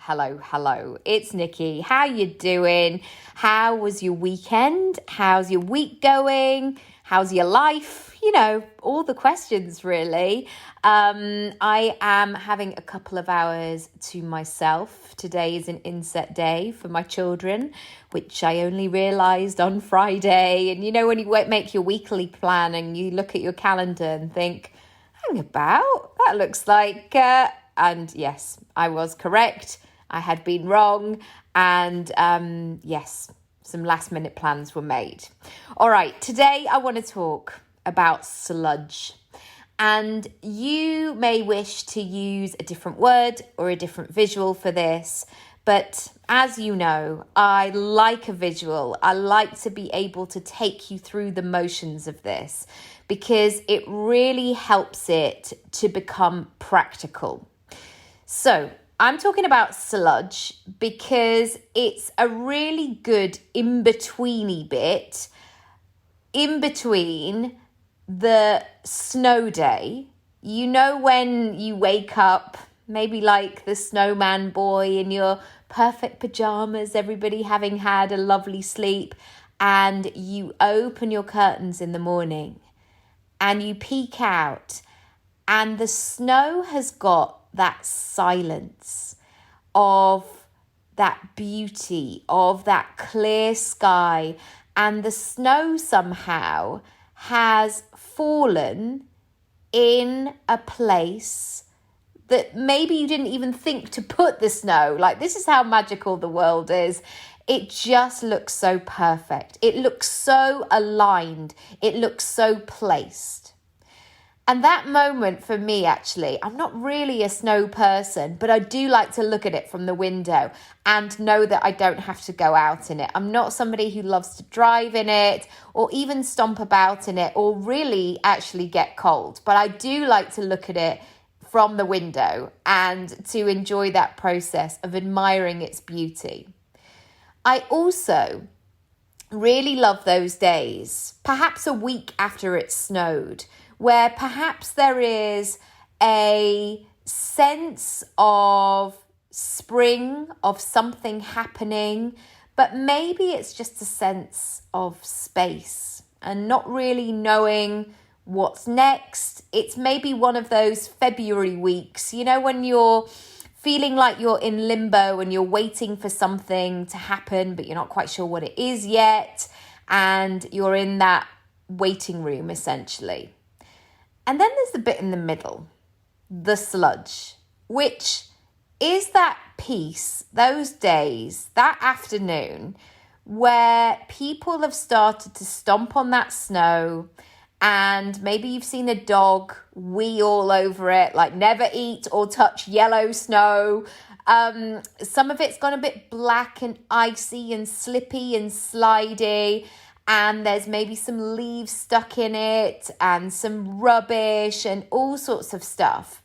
Hello. It's Nikki. How you doing? How was your weekend? How's your week going? How's your life? All the questions really. I am having a couple of hours to myself. Today is an inset day for my children, which I only realised on Friday. And when you make your weekly plan and you look at your calendar and think, hang about, that looks like... And yes, I was correct. I had been wrong. And yes, some last minute plans were made. All right, today I want to talk about sludge. And you may wish to use a different word or a different visual for this. But as you know, I like a visual. I like to be able to take you through the motions of this because it really helps it to become practical. So I'm talking about sludge because it's a really good in-betweeny bit in between the snow day. When you wake up, maybe like the snowman boy in your perfect pajamas, everybody having had a lovely sleep, and you open your curtains in the morning and you peek out and the snow has got that silence of that beauty, of that clear sky, and the snow somehow has fallen in a place that maybe you didn't even think to put the snow. Like, this is how magical the world is. It just looks so perfect. It looks so aligned. It looks so placed. And that moment for me, actually, I'm not really a snow person, but I do like to look at it from the window and know that I don't have to go out in it. I'm not somebody who loves to drive in it or even stomp about in it or really actually get cold. But I do like to look at it from the window and to enjoy that process of admiring its beauty. I also really love those days, perhaps a week after it snowed, where perhaps there is a sense of spring, of something happening, but maybe it's just a sense of space and not really knowing what's next. It's maybe one of those February weeks, when you're feeling like you're in limbo and you're waiting for something to happen, but you're not quite sure what it is yet. And you're in that waiting room, essentially. And then there's the bit in the middle, the sludge, which is that piece, those days, that afternoon, where people have started to stomp on that snow, and maybe you've seen a dog wee all over it, like never eat or touch yellow snow. Some of it's gone a bit black and icy and slippy and slidey. And there's maybe some leaves stuck in it and some rubbish and all sorts of stuff.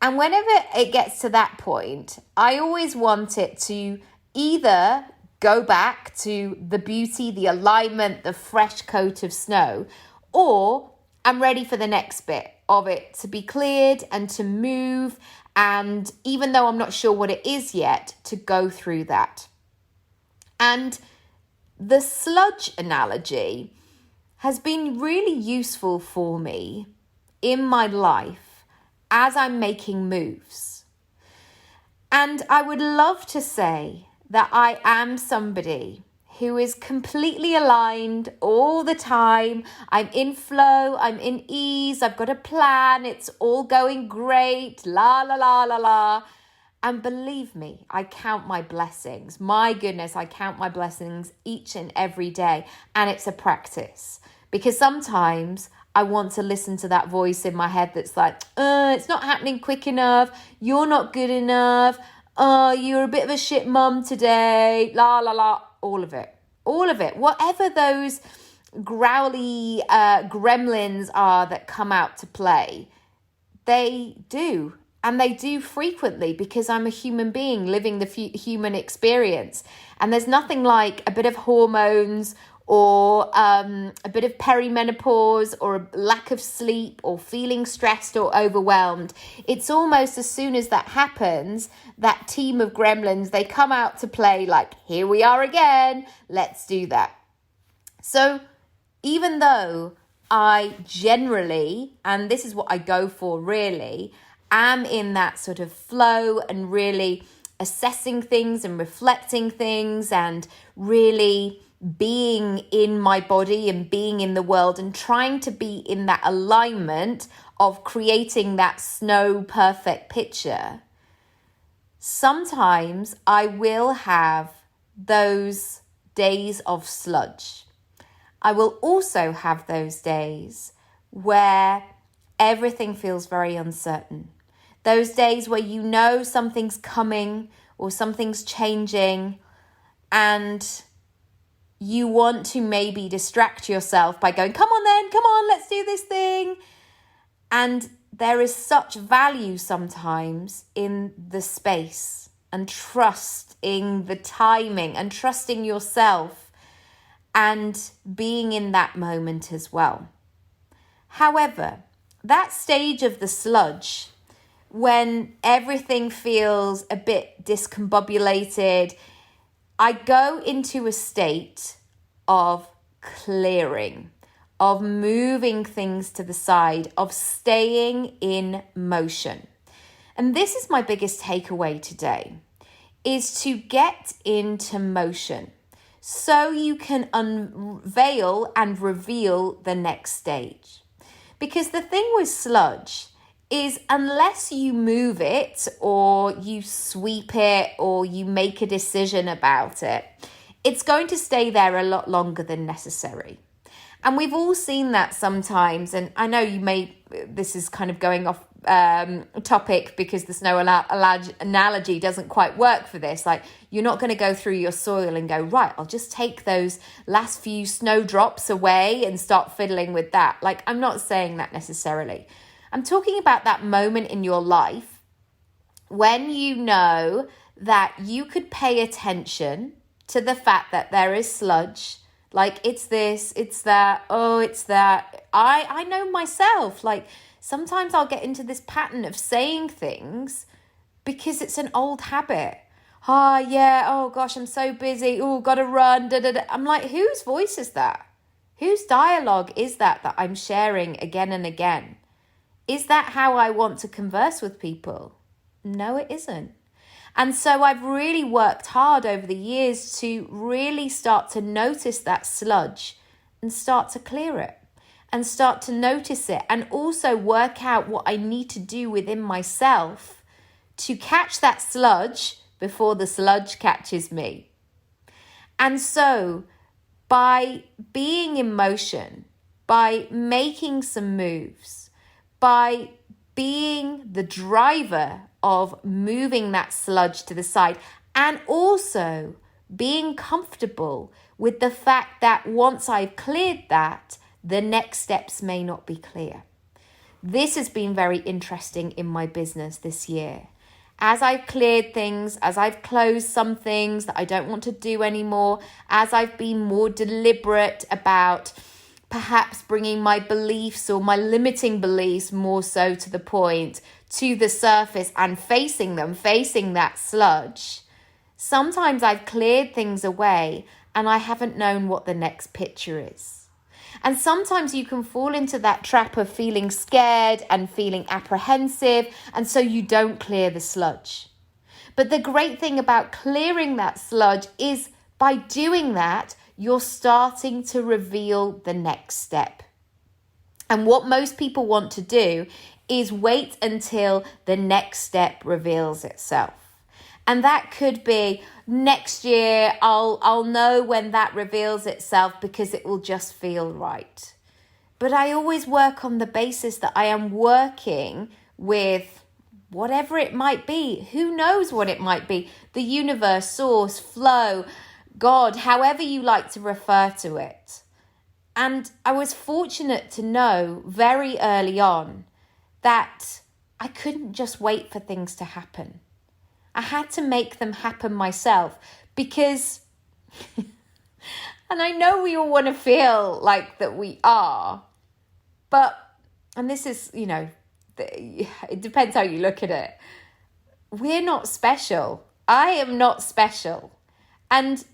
And whenever it gets to that point, I always want it to either go back to the beauty, the alignment, the fresh coat of snow, or I'm ready for the next bit of it to be cleared and to move. And even though I'm not sure what it is yet, to go through that. And the sludge analogy has been really useful for me in my life as I'm making moves. And I would love to say that I am somebody who is completely aligned all the time. I'm in flow, I'm in ease, I've got a plan, it's all going great, la la la la la. And believe me, I count my blessings. My goodness, I count my blessings each and every day. And it's a practice. Because sometimes I want to listen to that voice in my head that's like, it's not happening quick enough. You're not good enough. You're a bit of a shit mum today. La, la, la. All of it. Whatever those growly gremlins are that come out to play, they do. And they do frequently because I'm a human being living the human experience. And there's nothing like a bit of hormones or a bit of perimenopause, or a lack of sleep, or feeling stressed or overwhelmed, it's almost as soon as that happens, that team of gremlins, they come out to play like, here we are again, let's do that. So even though I generally, and this is what I go for really, am in that sort of flow and really assessing things and reflecting things and really being in my body and being in the world and trying to be in that alignment of creating that snow perfect picture, sometimes I will have those days of sludge. I will also have those days where everything feels very uncertain. Those days where you know something's coming or something's changing, and you want to maybe distract yourself by going, come on then, come on, let's do this thing. And there is such value sometimes in the space and trusting the timing and trusting yourself and being in that moment as well. However, that stage of the sludge, when everything feels a bit discombobulated, I go into a state of clearing, of moving things to the side, of staying in motion. And this is my biggest takeaway today, is to get into motion so you can unveil and reveal the next stage. Because the thing with sludge is, unless you move it or you sweep it or you make a decision about it, it's going to stay there a lot longer than necessary. And we've all seen that sometimes. And I know this is kind of going off topic because the snow analogy doesn't quite work for this. Like, you're not going to go through your soil and go, right, I'll just take those last few snowdrops away and start fiddling with that. Like, I'm not saying that necessarily. I'm talking about that moment in your life when you know that you could pay attention to the fact that there is sludge. Like, it's this, it's that, oh, it's that. I know myself, like, sometimes I'll get into this pattern of saying things because it's an old habit. Oh, yeah, oh gosh, I'm so busy. Oh, gotta run, da, da, da. I'm like, whose voice is that? Whose dialogue is that I'm sharing again and again? Is that how I want to converse with people? No, it isn't. And so I've really worked hard over the years to really start to notice that sludge and start to clear it and start to notice it, and also work out what I need to do within myself to catch that sludge before the sludge catches me. And so by being in motion, by making some moves, by being the driver of moving that sludge to the side, and also being comfortable with the fact that once I've cleared that, the next steps may not be clear. This has been very interesting in my business this year. As I've cleared things, as I've closed some things that I don't want to do anymore, as I've been more deliberate about perhaps bringing my beliefs or my limiting beliefs more so to the point, to the surface, and facing them, facing that sludge, sometimes I've cleared things away and I haven't known what the next picture is. And sometimes you can fall into that trap of feeling scared and feeling apprehensive, and so you don't clear the sludge. But the great thing about clearing that sludge is, by doing that, you're starting to reveal the next step. And what most people want to do is wait until the next step reveals itself. And that could be next year, I'll know when that reveals itself because it will just feel right. But I always work on the basis that I am working with whatever it might be. Who knows what it might be? The universe, source, flow, God, however you like to refer to it. And I was fortunate to know very early on that I couldn't just wait for things to happen. I had to make them happen myself, because And I know we all want to feel like that we are, but, and this is, it depends how you look at it. We're not special. I am not special. And,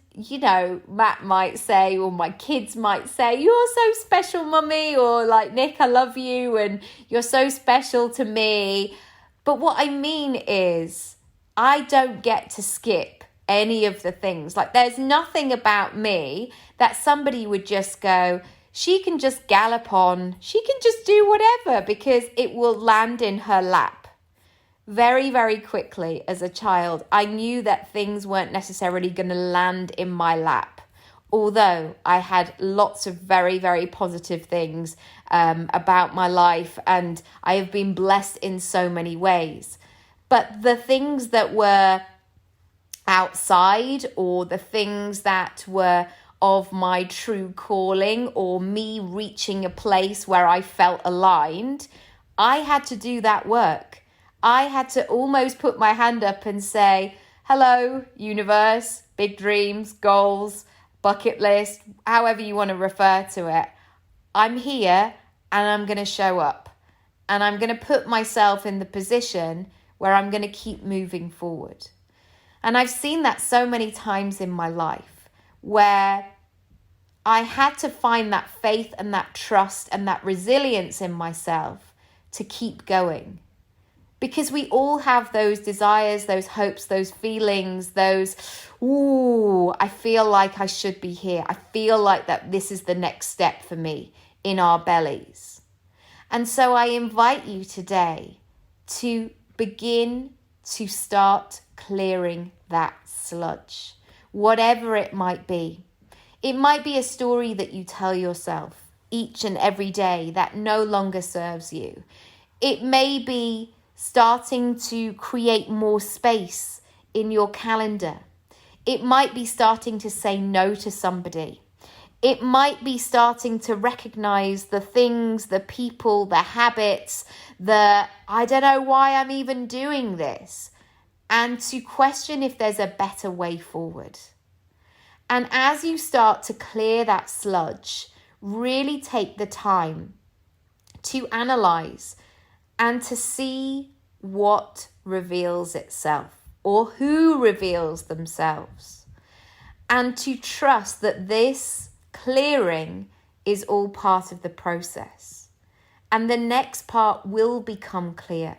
Matt might say, or my kids might say, you're so special, mummy, or like, Nick, I love you, and you're so special to me. But what I mean is, I don't get to skip any of the things. Like, there's nothing about me that somebody would just go, she can just gallop on, she can just do whatever because it will land in her lap. Very, very quickly as a child, I knew that things weren't necessarily going to land in my lap. Although I had lots of very, very positive things about my life, and I have been blessed in so many ways. But the things that were outside, or the things that were of my true calling, or me reaching a place where I felt aligned, I had to do that work. I had to almost put my hand up and say, hello, universe, big dreams, goals, bucket list, however you want to refer to it. I'm here and I'm going to show up. And I'm going to put myself in the position where I'm going to keep moving forward. And I've seen that so many times in my life where I had to find that faith and that trust and that resilience in myself to keep going. Because we all have those desires, those hopes, those feelings, those, I feel like I should be here. I feel like that this is the next step for me in our bellies. And so I invite you today to begin to start clearing that sludge, whatever it might be. It might be a story that you tell yourself each and every day that no longer serves you. It may be starting to create more space in your calendar. It might be starting to say no to somebody. It might be starting to recognize the things, the people, the habits, I don't know why I'm even doing this, and to question if there's a better way forward. And as you start to clear that sludge, really take the time to analyze and to see what reveals itself, or who reveals themselves, and to trust that this clearing is all part of the process. And the next part will become clear,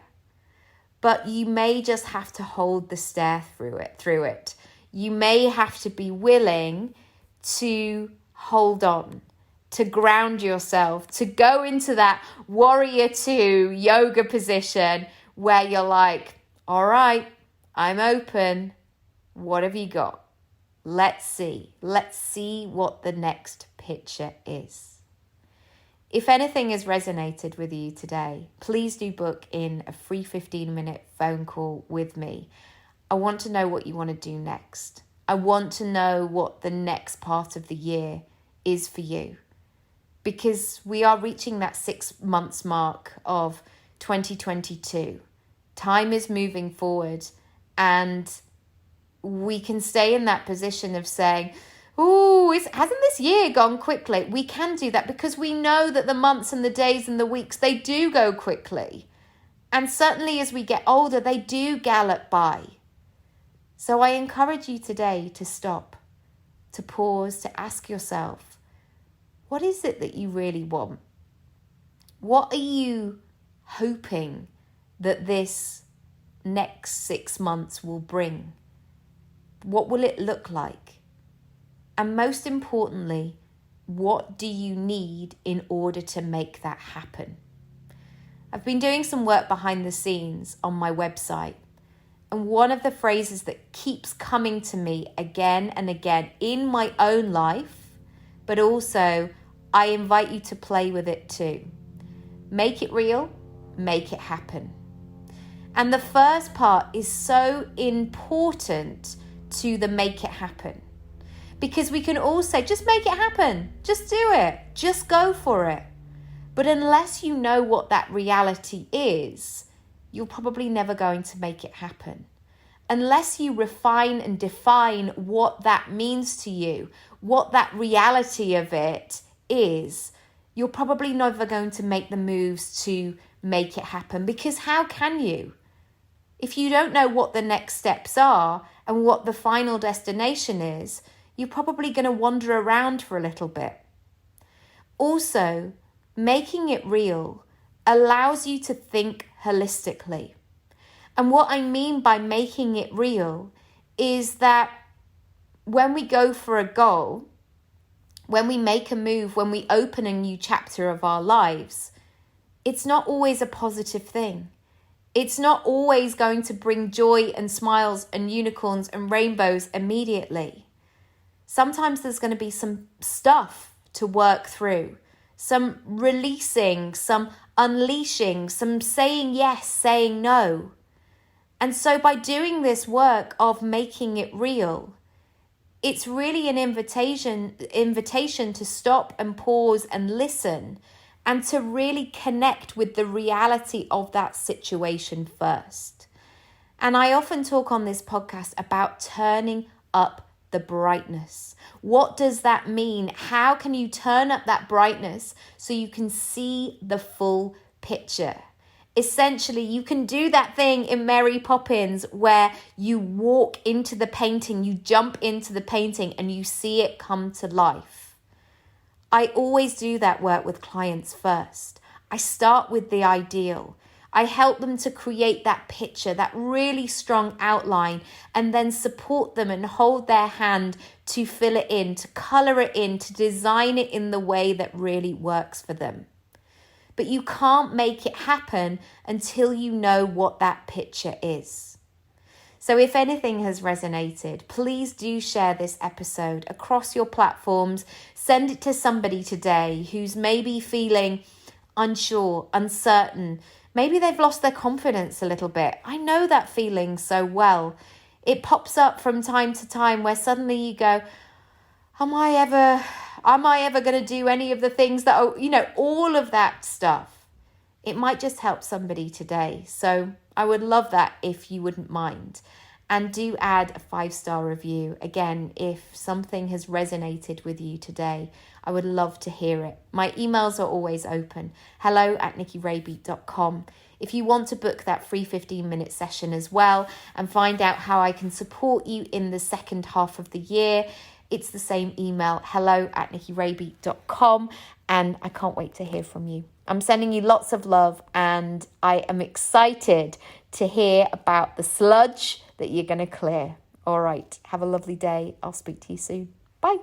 but you may just have to hold the stare through it. You may have to be willing to hold on, to ground yourself, to go into that warrior 2 yoga position where you're like, all right, I'm open. What have you got? Let's see. Let's see what the next picture is. If anything has resonated with you today, please do book in a free 15-minute phone call with me. I want to know what you want to do next. I want to know what the next part of the year is for you. Because we are reaching that 6 months mark of 2022. Time is moving forward, and we can stay in that position of saying, hasn't this year gone quickly? We can do that because we know that the months and the days and the weeks, they do go quickly. And certainly as we get older, they do gallop by. So I encourage you today to stop, to pause, to ask yourself, what is it that you really want? What are you hoping that this next 6 months will bring? What will it look like? And most importantly, what do you need in order to make that happen? I've been doing some work behind the scenes on my website. And one of the phrases that keeps coming to me again and again in my own life, but also I invite you to play with it too. Make it real, make it happen. And the first part is so important to the make it happen. Because we can all say, just make it happen. Just do it. Just go for it. But unless you know what that reality is, you're probably never going to make it happen. Unless you refine and define what that means to you, what that reality of it is, you're probably never going to make the moves to make it happen, because how can you? If you don't know what the next steps are and what the final destination is, you're probably going to wander around for a little bit. Also, making it real allows you to think holistically. And what I mean by making it real is that when we go for a goal, when we make a move, when we open a new chapter of our lives, it's not always a positive thing. It's not always going to bring joy and smiles and unicorns and rainbows immediately. Sometimes there's going to be some stuff to work through, some releasing, some unleashing, some saying yes, saying no. And so by doing this work of making it real, it's really an invitation to stop and pause and listen, and to really connect with the reality of that situation first. And I often talk on this podcast about turning up the brightness. What does that mean? How can you turn up that brightness so you can see the full picture? Essentially, you can do that thing in Mary Poppins where you walk into the painting, you jump into the painting and you see it come to life. I always do that work with clients first. I start with the ideal. I help them to create that picture, that really strong outline, and then support them and hold their hand to fill it in, to color it in, to design it in the way that really works for them. But you can't make it happen until you know what that picture is. So if anything has resonated, please do share this episode across your platforms. Send it to somebody today who's maybe feeling unsure, uncertain. Maybe they've lost their confidence a little bit. I know that feeling so well. It pops up from time to time where suddenly you go, am I ever going to do any of the things that, all of that stuff. It might just help somebody today. So I would love that if you wouldn't mind. And do add a 5-star review. Again, if something has resonated with you today, I would love to hear it. My emails are always open. hello@nikkiraybeat.com. If you want to book that free 15-minute session as well and find out how I can support you in the second half of the year, it's the same email, hello@nikkiraybeat.com. And I can't wait to hear from you. I'm sending you lots of love, and I am excited to hear about the sludge that you're going to clear. All right. Have a lovely day. I'll speak to you soon. Bye.